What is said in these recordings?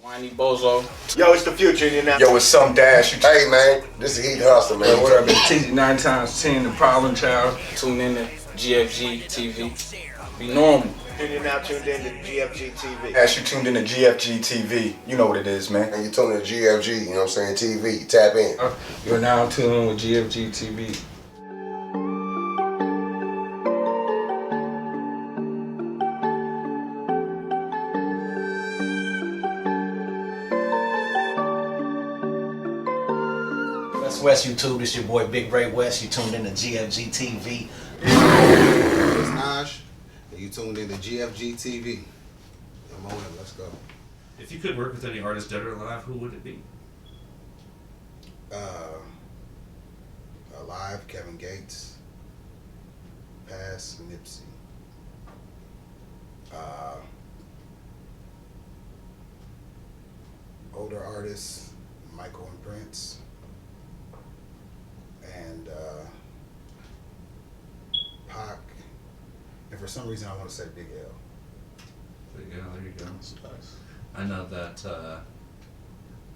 Whiny Bozo. Yo, it's the future, you know. Yo, it's some dash. Hey, man, this is Heat Hustler, man. Yo, what up? It's TZ 9 times 10, the Problem Child. Tune in to GFG TV. Be normal. You're now tuned in to GFG TV. As you tuned in to GFG TV, you know what it is, man. And you tune in to GFG, you know what I'm saying, TV. Tap in. You're now tuned in with GFG TV. West YouTube, it's your boy Big Ray West. You tuned in to GFG TV. It's Nash, and you tuned in to GFG TV. Moines, let's go. If you could work with any artist dead or alive, who would it be? Alive, Kevin Gates. Past, Nipsey. Older artists, Michael and Prince. And Pac, and for some reason I want to say Big L. Big L, there you go. I know that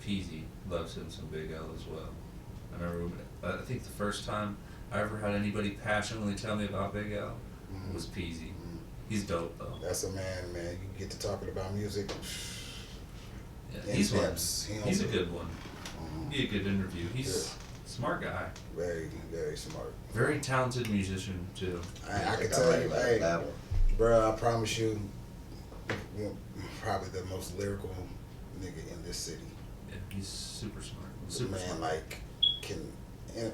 Peasy loves him some Big L as well. I remember, I think the first time I ever had anybody passionately tell me about Big L was Peasy. He's dope though. That's a man. You get to talking about music. Yeah, he's a good one. Be a good interview. He's smart guy. Very, very smart. Very talented musician too. I can tell you, hey, bro, I promise you, you're probably the most lyrical nigga in this city. Yeah, he's super smart. Super man, smart. Like,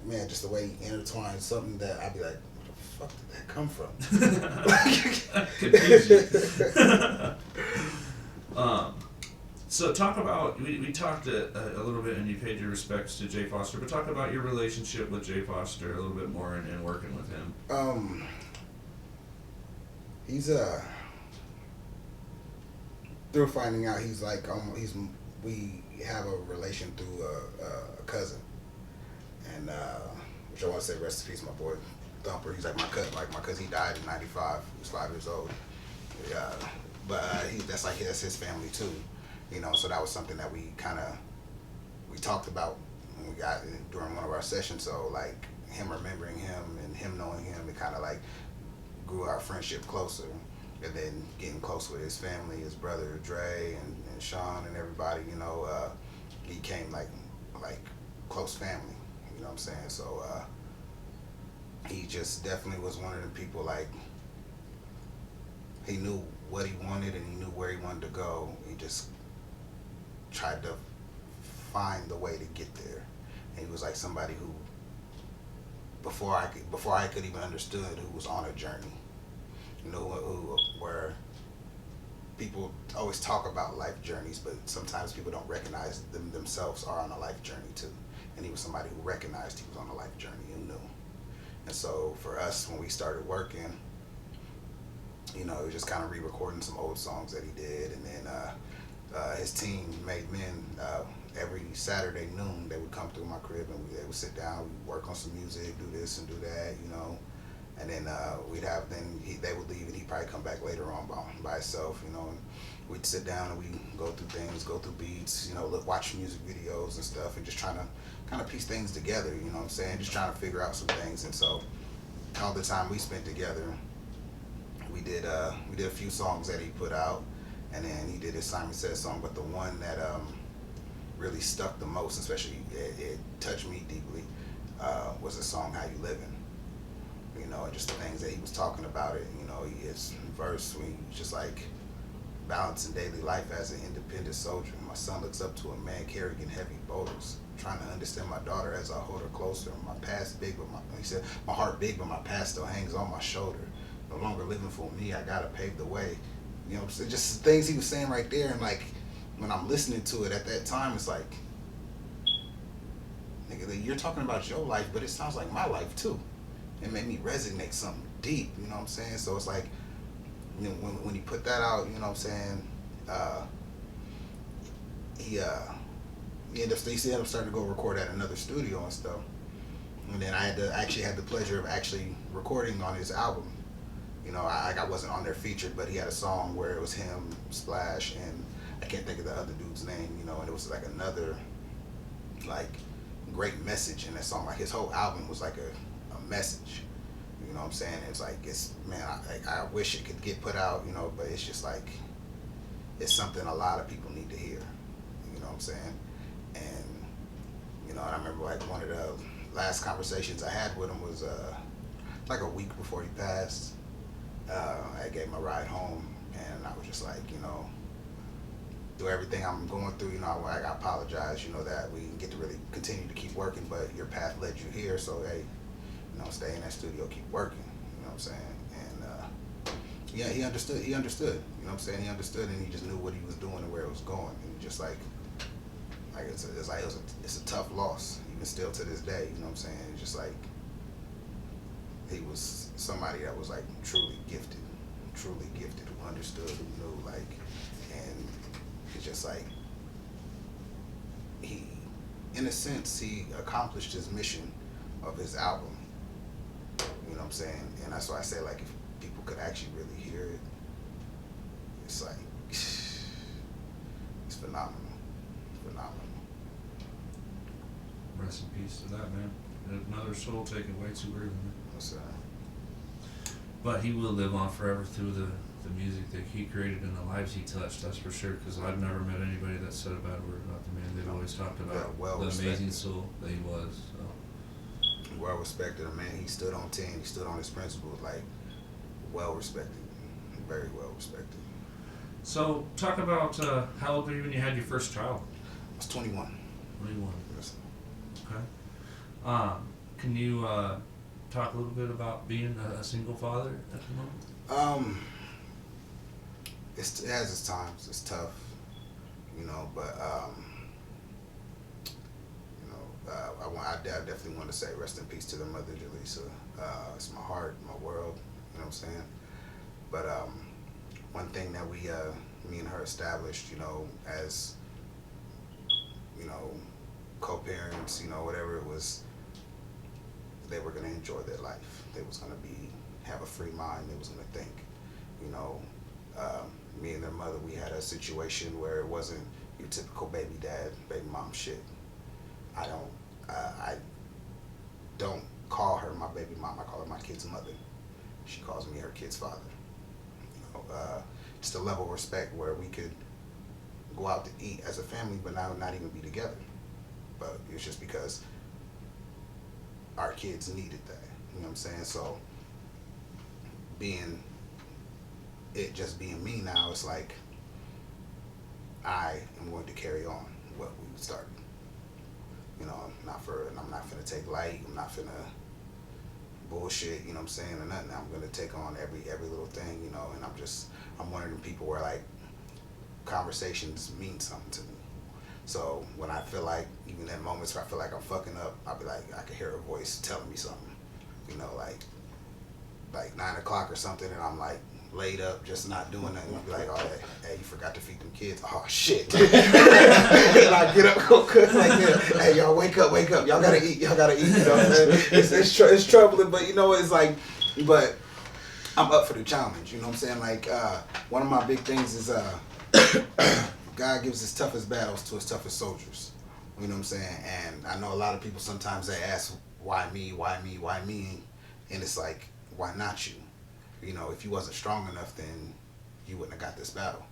man, just the way he intertwines something that I'd be like, where the fuck did that come from? So talk about, we talked a little bit and you paid your respects to Jay Foster, but talk about your relationship with Jay Foster a little bit more and working with him. He's through finding out he's like, we have a relation through a cousin. And, which I want to say rest in peace, my boy Thumper. He's like my cousin, he died in 95, he was 5 years old. Yeah, but that's his family too. You know, so that was something that we talked about when we got during one of our sessions. So like him remembering him and him knowing him, it kind of like grew our friendship closer. And then getting close with his family, his brother Dre and Sean and everybody, you know, he came like close family. You know what I'm saying? So he just definitely was one of the people, like, he knew what he wanted and he knew where he wanted to go. He just tried to find the way to get there. And he was like somebody who, before I could even understood, who was on a journey. You know, where people always talk about life journeys, but sometimes people don't recognize themselves are on a life journey too. And he was somebody who recognized he was on a life journey and knew. And so for us, when we started working, you know, it was just kind of re-recording some old songs that he did, and then his team made men. Every Saturday noon, they would come through my crib and they would sit down, we'd work on some music, do this and do that, you know. And then they would leave and he'd probably come back later on by himself, you know. And we'd sit down and we'd go through things, go through beats, you know, watch music videos and stuff, and just trying to kind of piece things together, you know what I'm saying? Just trying to figure out some things. And so all the time we spent together, we did a few songs that he put out, and then he did his Simon Says song, but the one that really stuck the most, especially it touched me deeply, was the song How You Livin'. You know, and just the things that he was talking about it, you know, his verse, he was just like, balancing daily life as an independent soldier. My son looks up to a man carrying heavy boulders, trying to understand my daughter as I hold her closer. My past big, but he said, my heart big, but my past still hangs on my shoulder. No longer living for me, I gotta pave the way. You know, so just things he was saying right there, and like, when I'm listening to it at that time, it's like, nigga, you're talking about your life, but it sounds like my life too. It made me resonate something deep, you know what I'm saying? So it's like, you know, when he put that out, you know what I'm saying, he ended up starting to go record at another studio and stuff. And then I had the pleasure of actually recording on his album. You know, I wasn't on there featured, but he had a song where it was him, Splash, and I can't think of the other dude's name, you know, and it was like another like great message in that song. Like his whole album was like a message. You know what I'm saying? It's like, it's, man, I wish it could get put out, you know, but it's just like, it's something a lot of people need to hear. You know what I'm saying? And, you know, and I remember like one of the last conversations I had with him was like a week before he passed. I gave him a ride home, and I was just like, you know, through everything I'm going through, you know, I apologize, you know, that we didn't get to really continue to keep working, but your path led you here, so hey, you know, stay in that studio, keep working, you know what I'm saying? And yeah, he understood, you know what I'm saying? He understood, and he just knew what he was doing and where it was going, and just like it's a tough loss, even still to this day, you know what I'm saying? It's just like, he was somebody that was like truly gifted, who understood, who knew, like, and it's just like, he, in a sense, he accomplished his mission of his album, you know what I'm saying? And that's why I say, like, if people could actually really hear it, it's like, it's phenomenal. Rest in peace to that, man. Another soul taken way too early, man. What's that? But he will live on forever through the music that he created and the lives he touched, that's for sure, because I've never met anybody that said a bad word about the man. They've always talked about the amazing soul that he was. So. Well respected, a man. He stood on 10, he stood on his principles, like, well respected, very well respected. So, talk about how old were you when you had your first child? I was 21. 21. Yes. Okay. Can you talk a little bit about being a single father at the moment? It has its times. It's tough, you know. But you know, I definitely want to say rest in peace to the mother, Jaleesa. It's my heart, my world. You know what I'm saying? But one thing that we, me and her established, you know, as you know, co-parents, you know, whatever it was, they were gonna enjoy their life. They was gonna have a free mind. They was gonna think, you know. Me and their mother, we had a situation where it wasn't your typical baby dad, baby mom shit. I don't call her my baby mom. I call her my kid's mother. She calls me her kid's father. You know, just a level of respect where we could go out to eat as a family, but now not even be together. But it's just because our kids needed that. You know what I'm saying? So just being me now, it's like I am going to carry on what we started. You know, I'm not finna take light. I'm not finna bullshit. You know what I'm saying, or nothing. I'm gonna take on every little thing. You know, and I'm one of them people where like conversations mean something to me. So when I feel like, even at moments where I feel like I'm fucking up, I'll be like, I can hear a voice telling me something. You know, like 9 o'clock or something, and I'm like laid up, just not doing nothing. I'll be like, oh, hey, you forgot to feed them kids. Oh shit! And I get up, go cook. Like, yeah, hey, y'all wake up, y'all gotta eat. You know what I'm saying? It's troubling, but you know, it's like, but I'm up for the challenge. You know what I'm saying? Like, one of my big things is God gives his toughest battles to his toughest soldiers. You know what I'm saying? And I know a lot of people sometimes they ask, why me? And it's like, why not you? You know, if you wasn't strong enough, then you wouldn't have got this battle.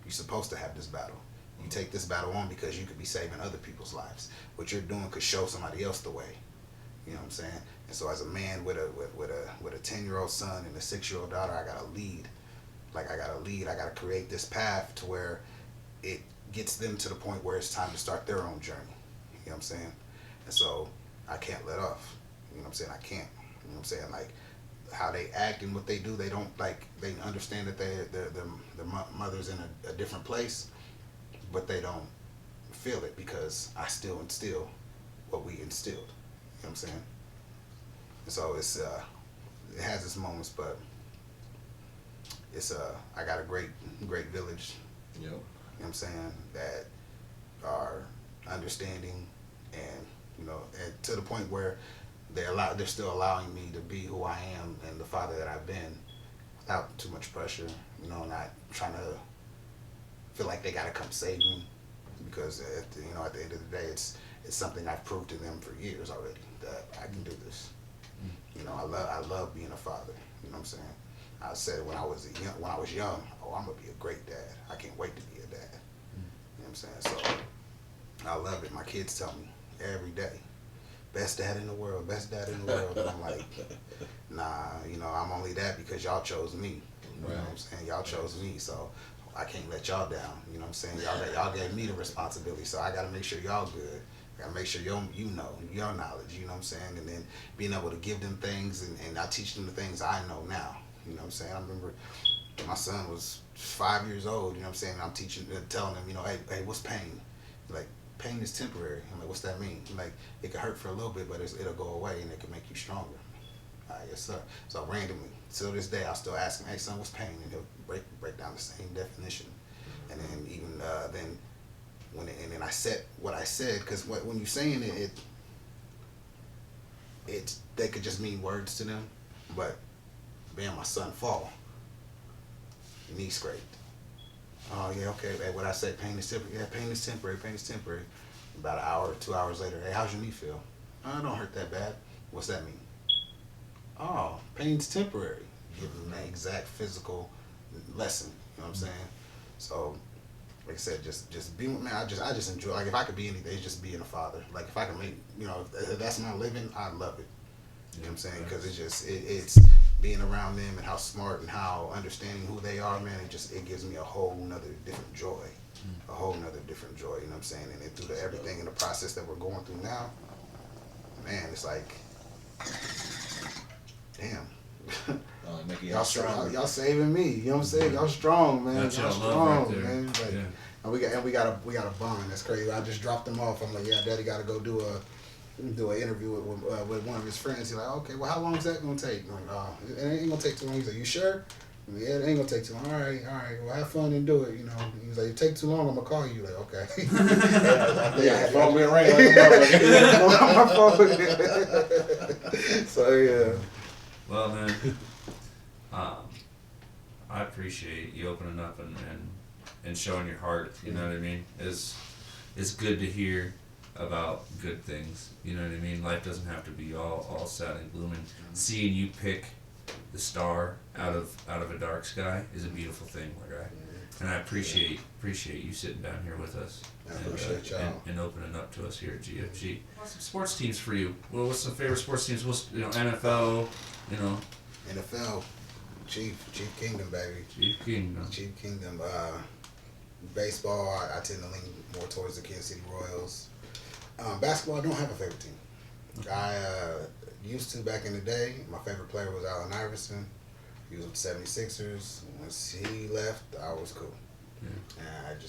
You're supposed to have this battle. You take this battle on because you could be saving other people's lives. What you're doing could show somebody else the way. You know what I'm saying? And so as a man with a 10-year-old son and a 6-year-old daughter, I gotta lead. I gotta create this path to where it gets them to the point where it's time to start their own journey. You know what I'm saying? And so I can't let off. You know what I'm saying? I can't. You know what I'm saying? Like, how they act and what they do, they don't, like, they understand that their mother's in a different place, but they don't feel it because I still instill what we instilled. You know what I'm saying? And so it's it has its moments, but it's I got a great village. Yep. You know what I'm saying, that are understanding, and you know, and to the point where they're still allowing me to be who I am and the father that I've been without too much pressure, you know, not trying to feel like they gotta come save me, because at the end of the day, it's something I've proved to them for years already that I can do this. I love being a father. You know what I'm saying? I said when I was young, oh, I'm gonna be a great dad. I can't wait to be a dad. You know what I'm saying? So I love it. My kids tell me every day, best dad in the world, best dad in the world. And I'm like, nah, I'm only that because y'all chose me. You know what I'm saying? Y'all chose me, so I can't let y'all down. You know what I'm saying? Y'all gave me the responsibility, so I gotta make sure y'all good. I gotta make sure your knowledge, you know what I'm saying? And then being able to give them things, and I teach them the things I know now. You know what I'm saying? I remember my son was 5 years old, you know what I'm saying? And I'm telling him, hey, what's pain? Like, pain is temporary. I'm like, what's that mean? Like, it can hurt for a little bit, but it'll go away and it can make you stronger. All right, yes, sir. So randomly, till this day, I'll still ask him, hey, son, what's pain? And he'll break down the same definition. And then even then, and then I said what I said, because when you're saying it they could just mean words to them, but man, my son fall, knee scraped. Oh yeah, okay. Hey, what I said, pain is temporary. Yeah, pain is temporary. Pain is temporary. About an hour, 2 hours later, hey, how's your knee feel? Oh, it don't hurt that bad. What's that mean? Oh, pain's temporary. Give them that exact physical lesson. You know what I'm saying? So, like I said, just being, man, I just enjoy, like, if I could be anything, it's just being a father. Like, if I can make, if that's my living, I love it. You know what I'm saying? Because it's being around them and how smart and how understanding who they are, man, it gives me a whole nother different joy. A whole nother different joy, you know what I'm saying? And then through everything in the process that we're going through now, man, it's like, damn. Y'all saving me, you know what I'm saying? Y'all strong, man. That's y'all strong, right, man. Like, yeah. And we got a bond. That's crazy. I just dropped him off. I'm like, yeah, Daddy got to go do an interview with one of his friends. He's like, okay, well, how long is that gonna take? I'm like, oh, it ain't gonna take too long. He's like, you sure? I'm like, yeah, it ain't gonna take too long. All right. Well, have fun and do it. He was like, if it take too long, I'm gonna call you. Like, okay. Phone been ringing like my phone. So yeah. Well, man, I appreciate you opening up and showing your heart. You know what I mean? It's good to hear about good things. You know what I mean? Life doesn't have to be all sad and gloom. And seeing you pick the star out of a dark sky is a beautiful thing, my guy. And I appreciate you sitting down here with us. I appreciate y'all. And opening up to us here at GFG. What's some sports teams for you? Well, what's some favorite sports teams? What's NFL? NFL, Chief Kingdom, baby. Chief Kingdom. Baseball, I tend to lean more towards the Kansas City Royals. Basketball, I don't have a favorite team. I used to back in the day. My favorite player was Iverson. He was with the 76ers. Once he left, I was cool. Yeah. And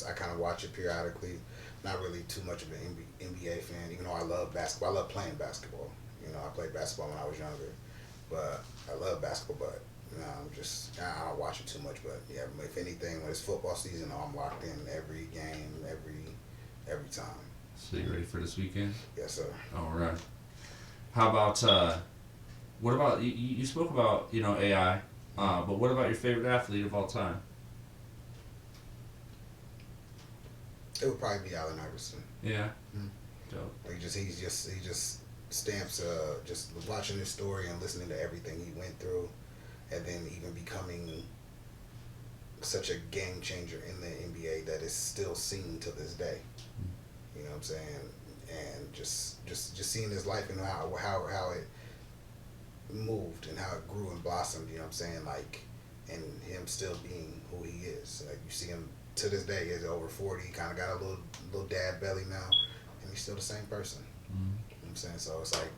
I kind of watch it periodically. Not really too much of an NBA fan, even though I love basketball. I love playing basketball. I played basketball when I was younger, but I love basketball. But I don't watch it too much. But yeah, if anything, when it's football season, I'm locked in every game, every time. So you ready for this weekend? Yes, sir. All right. How about what about you spoke about AI, but what about your favorite athlete of all time? It would probably be Allen Iverson. Yeah. Mm-hmm. Dope. He just stamps just watching his story and listening to everything he went through, and then even becoming such a game changer in the NBA that is still seen to this day. You know what I'm saying? And just seeing his life and how it moved and how it grew and blossomed. You know what I'm saying? Like, and him still being who he is. Like, you see him to this day. He's over 40. He kind of got a little dad belly now, and he's still the same person. You know what I'm saying? So it's like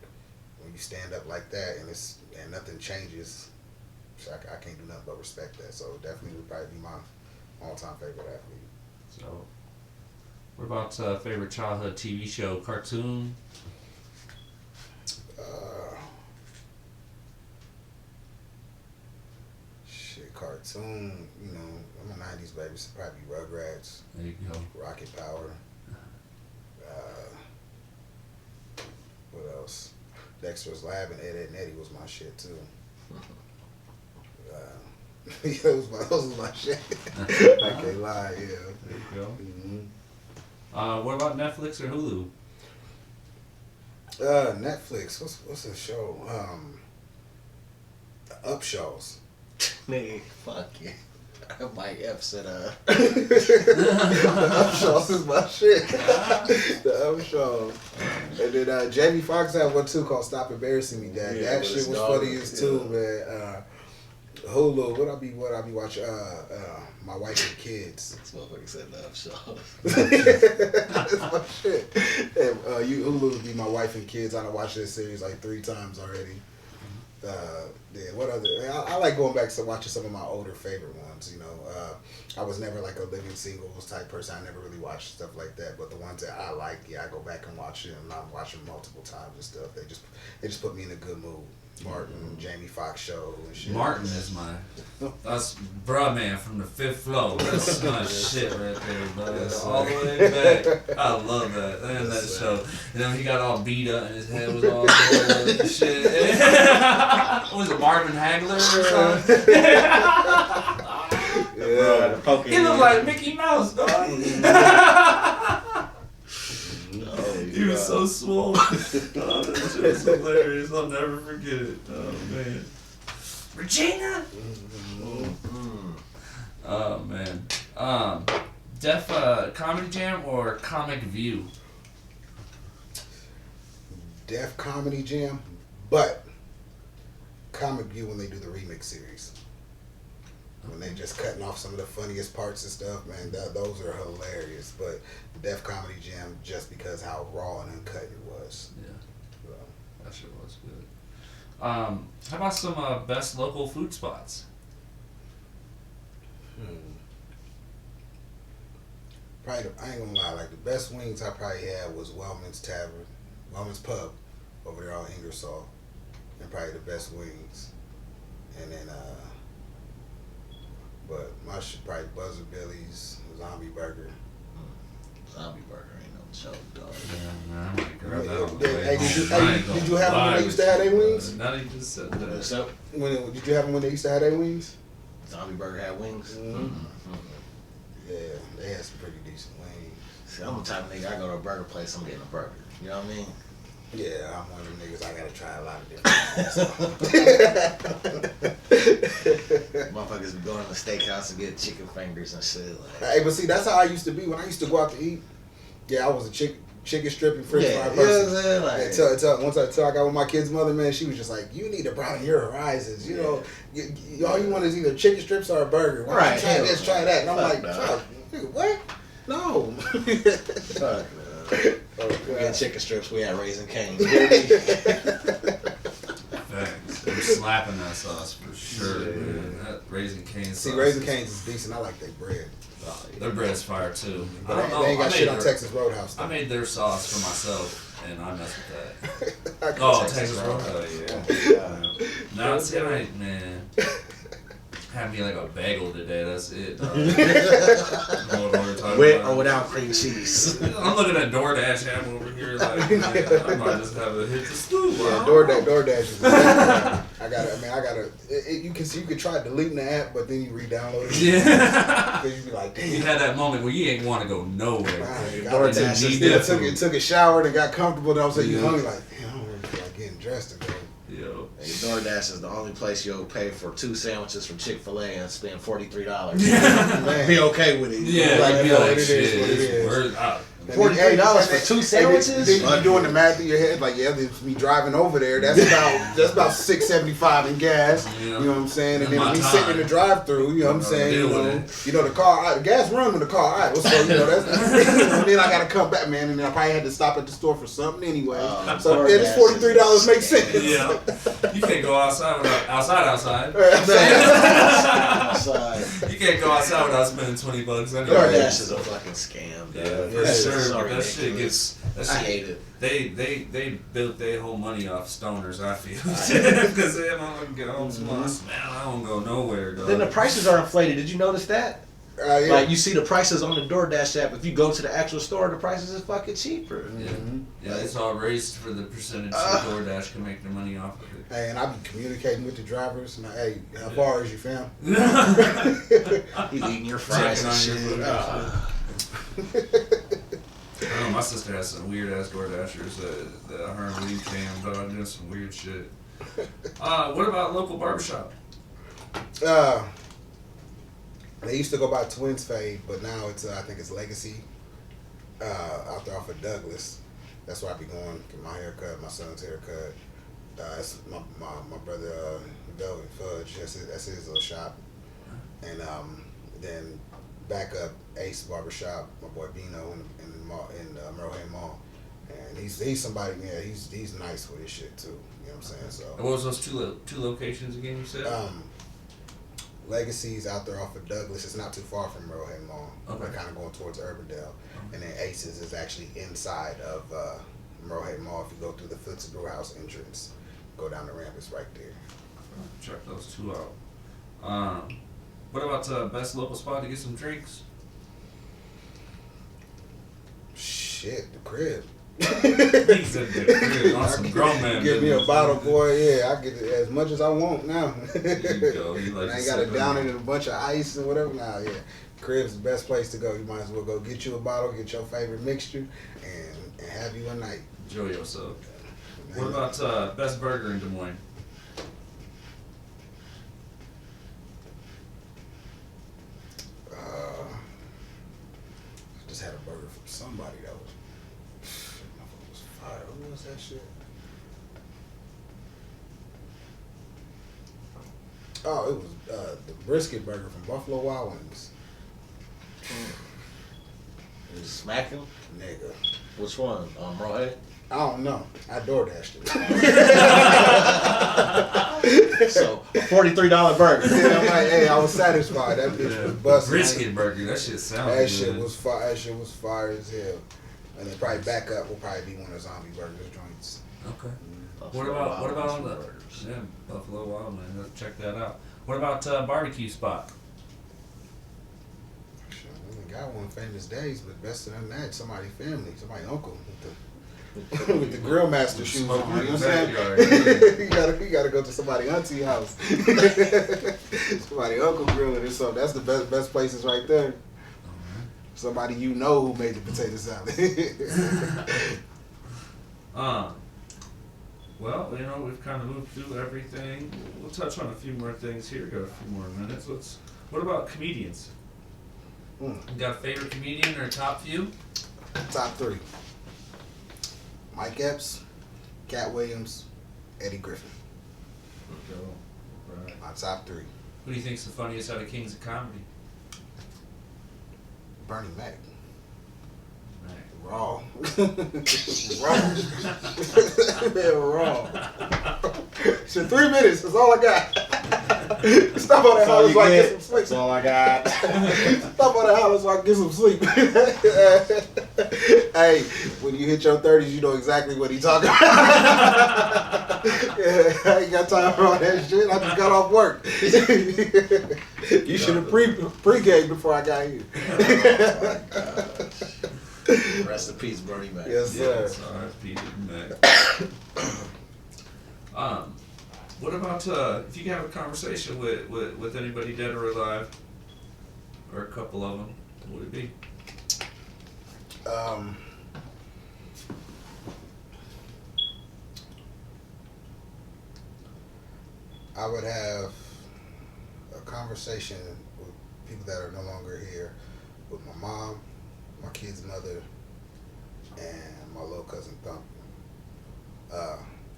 when you stand up like that and nothing changes. So I can't do nothing but respect that. So definitely would probably be my all-time favorite athlete. So, what about favorite childhood TV show, cartoon? Cartoon. I'm a '90s baby, so probably Rugrats. There you go. Rocket Power. What else? Dexter's Lab and Ed, Edd n Eddy was my shit too. Those was my shit. I can't lie, yeah. There you go. Mm-hmm. What about Netflix or Hulu? Netflix. What's the show? Upshaws. Nigga, fuck yeah. I might upset The Upshaws is my shit. The Upshaws. And then Jamie Foxx had one too called Stop Embarrassing Me, Dad. Yeah, That with shit his was daughter, funny as too, man. Hulu, what I be watching? My Wife and Kids. This motherfucker said the Upshaw. That's my shit. And, Hulu would be My Wife and Kids. I done watched this series like 3 times already. Yeah, what other? I like going back to watching some of my older favorite ones. You know, I was never like a Living Singles type person. I never really watched stuff like that. But the ones that I like, yeah, I go back and watch them. I watch them multiple times and stuff. They just put me in a good mood. Martin, Jamie Foxx show and shit. Martin is that's bruh man from the 5th floor. That's my shit right there, bro. That's all the way back. I love that. And that show. And then he got all beat up and his head was all and shit. What was it, Marvin Hagler or something? Yeah. He looked like Mickey Mouse, dog. He was so swole. Oh, that shit was hilarious. I'll never forget it. Oh, man. Regina? Oh, man. Def Comedy Jam or Comic View? Def Comedy Jam, but Comic View when they do the remix series. When they just cutting off some of the funniest parts and stuff, man, those are hilarious. But Def Comedy Jam, just because how raw and uncut it was. Yeah, So, that shit was good. How about some best local food spots? Probably, I ain't gonna lie, like the best wings I probably had was Wellman's Pub, over there on Ingersoll, and probably the best wings. And then, but my shit probably Buzzer Billy's, Zombie Burger. Zombie Burger ain't no joke, dog. Yeah, man, I might grab that on the Hey, way home. did you have them when they used to have their wings? Now that you just said that. So, Did you have them when they used to have their wings? Zombie Burger had wings. Yeah, they had some pretty decent wings. See, I'm the type of nigga, I go to a burger place, I'm getting a burger. You know what I mean? Yeah, I'm one of them niggas. I gotta try a lot of different things. Motherfuckers be going to the steakhouse and get chicken fingers and shit. Like, Hey, but see, that's how I used to be when I used to go out to eat. Yeah, I was a chicken strip and french fry you know what I'm person. saying? Like, Until I got with my kid's mother, man, she was just like, "You need to broaden your horizons. You know, all you want is either chicken strips or a burger. Why don't you try this, try that." And I'm like, "Fuck, nigga, what? No." fuck, man. We getting chicken strips, we had Raising Cane's. Thanks. They're slapping that sauce for sure, man. That Raising Cane's See, sauce. Raising Cane's is decent. I like their bread. Their bread's fire too. I But don't know. they ain't got I shit made on Texas Roadhouse. I made their sauce for myself, and I mess with that. I Oh, got Texas Roadhouse. Yeah. Now it's right, man. Had me like a bagel today. That's it. Dog. With or without cream cheese. I'm looking at DoorDash app over here. Like, man, I might just have to hit the stool. Yeah, DoorDash is. I gotta. You can try deleting the app, but then you re-download it. Yeah. Because you be like, damn. You had that moment where you ain't want to go nowhere. DoorDash took a shower and got comfortable. And I was like, you hungry? Like, damn, I don't really feel like getting dressed today. Yo. Hey, DoorDash is the only place you'll pay for 2 sandwiches from Chick-fil-A and spend $43. Man. Be okay with it. Yeah, Like, be you know, like, it is shit, what it it's is. worth out. $48 for 2 sandwiches? Then you doing the math in your head, like, yeah, it's me driving over there. That's about $6.75 in gas. Yeah. You know what I'm saying? And In then my me time. sitting in the drive-through. You know what I'm saying? Deal with You know the car, the gas run when the car idle. So you know that's. And then I gotta come back, man. And then I probably had to stop at the store for something anyway. So yeah, this $43 makes sense. Yeah. You can't go outside without outside. Outside. You can't go outside without spending $20 anyway. DoorDash is a fucking scam, dude. Yeah, for That shit sure. is so But that shit ridiculous. gets. I hate it. They built their whole money off stoners. I feel because they don't get home smell. I don't go nowhere, dog. Then the prices are inflated. Did you notice that? Yeah. Like you see the prices on the DoorDash app. If you go to the actual store, the prices is fucking cheaper. Yeah, yeah, it's all raised for the percentage so DoorDash can make their money off of it. Hey, and I be communicating with the drivers. And hey, how far is you, fam? He's eating your fries and Checking shit. on I don't know, my sister has some weird ass DoorDashers that her and Lee cam, but I'm doing some weird shit. What about local barbershop? They used to go by Twins Fade, but now it's I think it's Legacy out there off of Douglas. That's where I be going get my haircut, my son's haircut. It's my brother Velvet Fudge. That's his little shop. And then back up Ace Barbershop, my boy Bino in the mall in Merlehead Mall. And he's somebody, yeah, he's nice with his shit too. You know what I'm saying? So What was those two locations again? You said. Legacy's out there off of Douglas. It's not too far from Merlehead Mall. Okay. We're kind of going towards Urbandale. And then Aces is actually inside of Merlehead Mall. If you go through the Foots Brew House entrance, go down the ramp, it's right there. Check those two out. What about best local spot to get some drinks? Shit, the crib. He said the crib on some grown man Give me a business. bottle, boy. Yeah, I get it as much as I want now. There you go. He And likes I to ain't got sip it down on in a bunch of ice and whatever. Nah, yeah. Crib's the best place to go. You might as well go get you a bottle, get your favorite mixture, and have you a night. Enjoy yourself. What about best burger in Des Moines? I just had a burger from somebody that was fire. What was that shit? Oh, it was the brisket burger from Buffalo Wild Wings. You smacking? Nigga. Which one? Rohead? I don't know. I DoorDashed it. So a $43 burger. Yeah, I'm like, hey, I was satisfied. That bitch was busting. Brisket burger. That shit sounds That good. shit was fire. That shit was fire as hell. And then probably back up will probably be one of Zombie Burgers joints. Okay. What about on the Buffalo Wild Man? Let's check that out. What about barbecue spot? Shit, we only got one famous days, but best than that, somebody family, somebody uncle with the grill master shoes on. You know what I'm saying? you gotta go to somebody auntie house. Somebody uncle grilling or something. That's the best places right there. Somebody you know who made the potato salad. Well, you know, we've kind of moved through everything. We'll touch on a few more things here. Got a few more minutes. What about comedians? You got a favorite comedian or top few? Top three. Mike Epps, Cat Williams, Eddie Griffin. Right. My top three. Who do you think's the funniest out of Kings of Comedy? Bernie Mac. Right. Raw. Raw. Shit, 3 minutes. That's all I got. Stop on that holler so I can get some sleep. That's all I got. Stop on that holler so I can get some sleep. Hey, when you hit your 30s, you know exactly what he's talking about. Yeah, I ain't got time for all that shit. I just got off work. You should have pre-gamed before I got here. Rest in peace, Bernie Mac. Yes, sir. Yes, R.I.P. Mac. What about if you could have a conversation with anybody dead or alive, or a couple of them, what would it be? I would have a conversation with people that are no longer here, with my mom, my kid's mother, and my little cousin Thump.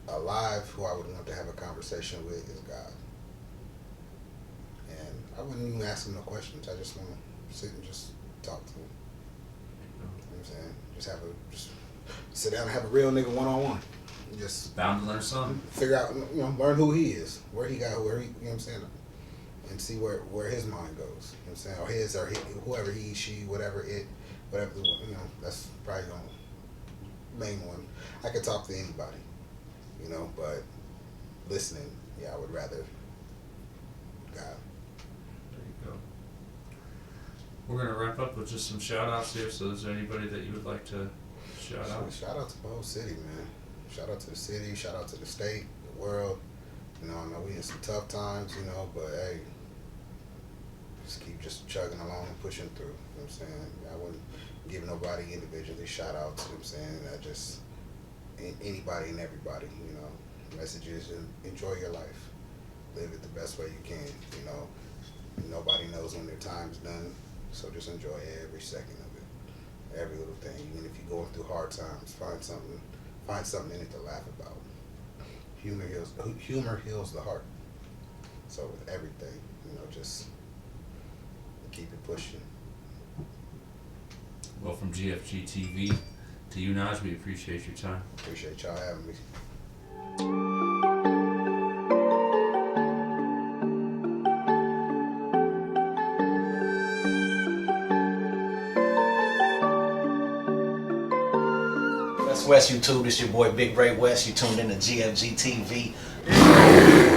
Alive, who I would want to have a conversation with is God. And I wouldn't even ask him no questions. I just want to sit and just talk to him. You know what I'm saying? Just sit down and have a real nigga one-on-one. Just Bound to learn something. figure out, learn who he is, where he, you know what I'm saying? And see where his mind goes. You know what I'm saying? Or his, or he, whoever he, she, whatever, that's probably the main one. I could talk to anybody, but listening, yeah, I would rather God. There you We're gonna wrap up with just some shout outs here. So is there anybody that you would like to shout out? Shout out to the whole city, man. Shout out to the city, shout out to the state, the world. You know, I know we in some tough times, you know, but hey, just keep just chugging along and pushing through. You know what I'm saying? I wouldn't give nobody individually shout outs, you know what I'm saying? I just, anybody and everybody, you know. The message is enjoy your life. Live it the best way you can, you know. Nobody knows when their time's done, so just enjoy every second of it. Every little thing. Even if you're going through hard times, find something in it to laugh about. Humor heals the heart. So with everything, you know, just keep it pushing. Well, from GFG TV to you, Naj, we appreciate your time. Appreciate y'all having me. That's West YouTube. This your boy Big Ray West. You tuned in to GFG TV.